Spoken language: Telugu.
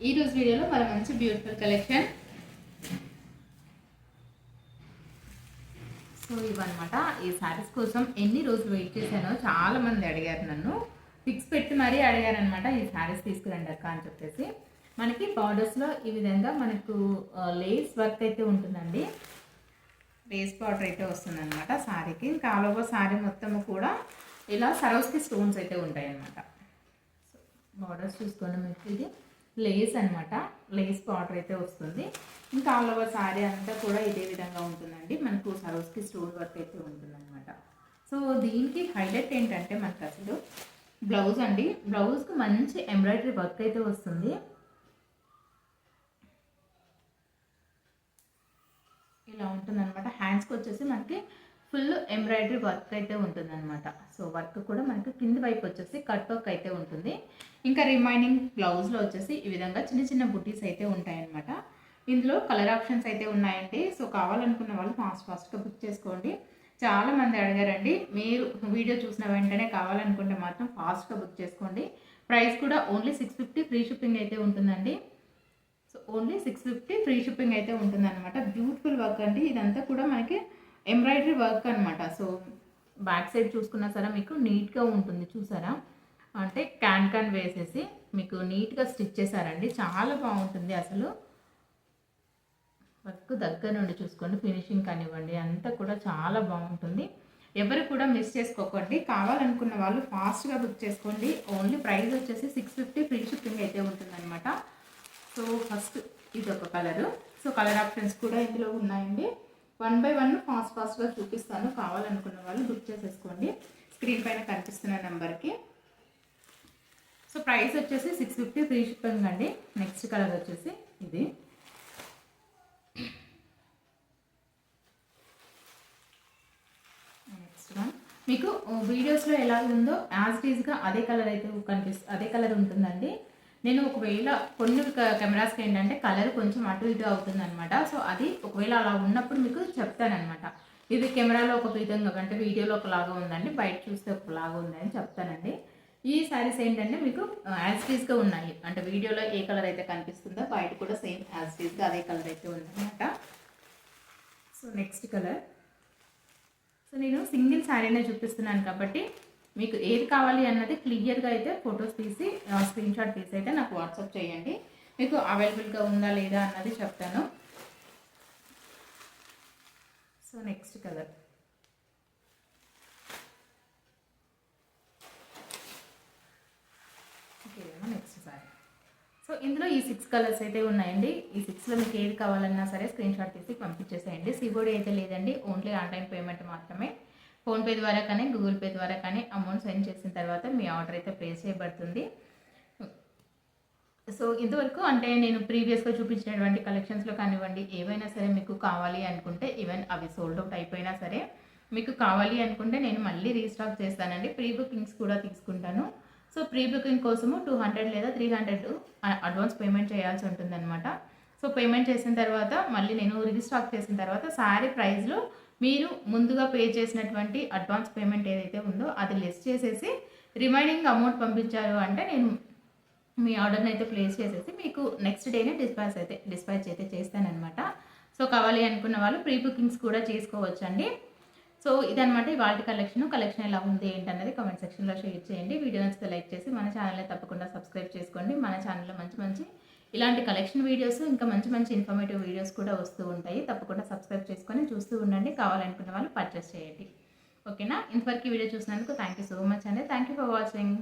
ఈరోజు వీడియోలో మన మంచి బ్యూటిఫుల్ కలెక్షన్. సో ఇవన్నమాట. ఈ శారీస్ కోసం ఎన్ని రోజులు వెయిట్ చేశానో చాలా మంది అడిగారు, నన్ను ఫిక్స్ పెట్టి మరీ అడిగారనమాట. ఈ శారీస్ తీసుకురండి అక్క అని చెప్పేసి. మనకి బార్డర్స్లో ఈ విధంగా మనకు లేస్ వర్క్ అయితే ఉంటుందండి. లేస్ బార్డర్ అయితే వస్తుందన్నమాట శారీకి. ఇంకా ఆల్ ఓవర్ శారీ మొత్తము కూడా ఇలా సరోస్కి స్టోన్స్ అయితే ఉంటాయి అన్నమాట. సో బార్డర్స్ చూసుకోండి, మీకు ఇది లేస్ అనమాట. లేస్ బార్డర్ అయితే వస్తుంది. ఇంకా ఆల్ ఓవర్ శారీ అంతా కూడా ఇదే విధంగా ఉంటుందండి. మనకు సరోస్కి స్టోన్ వర్క్ అయితే ఉంటుందన్నమాట. సో దీనికి హైలైట్ ఏంటంటే మనకు అసలు బ్లౌజ్ అండి. బ్లౌజ్కి మంచి ఎంబ్రాయిడరీ వర్క్ అయితే వస్తుంది. ఇలా ఉంటుందన్నమాట. హ్యాండ్స్కి వచ్చేసి మనకి ఫుల్ ఎంబ్రాయిడరీ వర్క్ అయితే ఉంటుందన్నమాట. సో వర్క్ కూడా మనకి కింది వైపు వచ్చేసి కట్ వర్క్ అయితే ఉంటుంది. ఇంకా రిమైనింగ్ బ్లౌజ్లో వచ్చేసి ఈ విధంగా చిన్న చిన్న బుటీస్ అయితే ఉంటాయన్నమాట. ఇందులో కలర్ ఆప్షన్స్ అయితే ఉన్నాయండి. సో కావాలనుకున్న వాళ్ళు ఫాస్ట్గా బుక్ చేసుకోండి. చాలా మంది అడిగారండి. మీరు వీడియో చూసిన వెంటనే కావాలనుకుంటే మాత్రం ఫాస్ట్గా బుక్ చేసుకోండి. ప్రైస్ కూడా ఓన్లీ 650 ఫ్రీ షిప్పింగ్ అయితే ఉంటుందండి. సో ఓన్లీ 650 ఫ్రీ షిప్పింగ్ అయితే ఉంటుందన్నమాట. బ్యూటిఫుల్ వర్క్ అండి. ఇదంతా కూడా మనకి ఎంబ్రాయిడరీ వర్క్ అనమాట. సో బ్యాక్ సైడ్ చూసుకున్నా సరే మీకు నీట్గా ఉంటుంది. చూసారా, అంటే క్యాన్ వేసేసి మీకు నీట్గా స్టిచ్ చేశారండి. చాలా బాగుంటుంది అసలు. వర్క్ దగ్గర నుండి చూసుకోండి, ఫినిషింగ్ కానివ్వండి అంతా కూడా చాలా బాగుంటుంది. ఎవరు కూడా మిస్ చేసుకోకండి. కావాలనుకున్న వాళ్ళు ఫాస్ట్గా బుక్ చేసుకోండి. ఓన్లీ ప్రైస్ వచ్చేసి 650 ఫ్రీ షిప్పింగ్ అయితే ఉంటుందన్నమాట. సో ఫస్ట్ ఇది ఒక కలరు. సో కలర్ ఆప్షన్స్ కూడా ఇందులో ఉన్నాయండి. 1 by 1 ఫాస్ట్గా చూపిస్తాను. కావాలనుకున్న వాళ్ళు బుక్ చేసేసుకోండి స్క్రీన్ పైన కనిపిస్తున్న నెంబర్కి. సో ప్రైస్ వచ్చేసి 650 ఫ్రీ షిప్పింగ్ అండి. నెక్స్ట్ కలర్ వచ్చేసి ఇది. నెక్స్ట్ వన్ మీకు వీడియోస్లో ఎలా ఉందో యాజ్ ఇట్ ఈజ్గా అదే కలర్ అయితే అదే కలర్ ఉంటుందండి. నేను ఒకవేళ కొన్ని కెమెరాస్కి ఏంటంటే కలర్ కొంచెం అటు ఇటు అవుతుందన్నమాట. సో అది ఒకవేళ అలా ఉన్నప్పుడు మీకు చెప్తానమాట. ఇది కెమెరాలో ఒక విధంగా అంటే వీడియోలో ఒకలాగా ఉందండి, బయట చూస్తే ఒకలాగా ఉందని చెప్తానండి. ఈ శారీస్ ఏంటంటే మీకు యాజ్ టీజ్గా ఉన్నాయి. అంటే వీడియోలో ఏ కలర్ అయితే కనిపిస్తుందో బయట కూడా సేమ్ యాజ్ టీజ్గా అదే కలర్ అయితే ఉందన్నమాట. So next colour. సో నేను సింగిల్ శారీనే చూపిస్తున్నాను కాబట్టి మీకు ఏది కావాలి అన్నది క్లియర్గా అయితే ఫొటోస్ తీసి స్క్రీన్ షాట్ తీసి అయితే నాకు వాట్సాప్ చేయండి. మీకు అవైలబుల్గా ఉందా లేదా అన్నది చెప్తాను. So next colour. ఓకేనా, నెక్స్ట్ సారీ. సో ఇందులో ఈ 6 కలర్స్ అయితే ఉన్నాయండి. ఈ 6లో మీకు ఏది కావాలన్నా సరే స్క్రీన్ షాట్ తీసి పంపించేసేయండి. సిబోడి అయితే లేదండి, ఓన్లీ ఆన్లైన్ పేమెంట్ మాత్రమే. ఫోన్పే ద్వారా కానీ గూగుల్ పే ద్వారా కానీ అమౌంట్ సెండ్ చేసిన తర్వాత మీ ఆర్డర్ అయితే ప్లేస్ చేయబడుతుంది. సో ఇంతవరకు అంటే నేను ప్రీవియస్గా చూపించినటువంటి కలెక్షన్స్లో కానివ్వండి ఏవైనా సరే మీకు కావాలి అనుకుంటే ఈవెన్ అవి సోల్డ్ అవుట్ అయిపోయినా సరే మీకు కావాలి అనుకుంటే నేను మళ్ళీ రీస్టాక్ చేస్తానండి. ప్రీ బుకింగ్స్ కూడా తీసుకుంటాను. సో ప్రీ బుకింగ్ కోసము 200 లేదా 300 అడ్వాన్స్ పేమెంట్ చేయాల్సి ఉంటుందన్నమాట. సో పేమెంట్ చేసిన తర్వాత మళ్ళీ నేను రీస్టాక్ చేసిన తర్వాత శారీ ప్రైస్లో మీరు ముందుగా పే చేసినటువంటి అడ్వాన్స్ పేమెంట్ ఏదైతే ఉందో అది లెస్ చేసేసి రిమైనింగ్ అమౌంట్ పంపించారు అంటే నేను మీ ఆర్డర్ని అయితే ప్లేస్ చేసేసి మీకు నెక్స్ట్ డేనే డిస్పాచ్ అయితే చేస్తానన్నమాట. సో కావాలి అనుకున్న వాళ్ళు ప్రీ బుకింగ్స్ కూడా చేసుకోవచ్చండి. సో ఇదనమాట ఇవాళ కలెక్షన్ ఎలా ఉంది ఏంటన్నది కామెంట్ సెక్షన్లో షేర్ చేయండి. వీడియో నచ్చితే లైక్ చేసి మన ఛానల్ని తప్పకుండా సబ్స్క్రైబ్ చేసుకోండి. మన ఛానల్లో మంచి ఇలాంటి కలెక్షన్ వీడియోస్ ఇంకా మంచి ఇన్ఫర్మేటివ్ వీడియోస్ కూడా వస్తూ ఉంటాయి. తప్పకుండా సబ్స్క్రైబ్ చేసుకొని చూస్తూ ఉండండి. కావాలనుకున్న వాళ్ళు పర్చేస్ చేయండి. ఓకేనా, ఇంతవరకు వీడియో చూసినందుకు థ్యాంక్ యూ సో మచ్ అండి. Thank you for watching.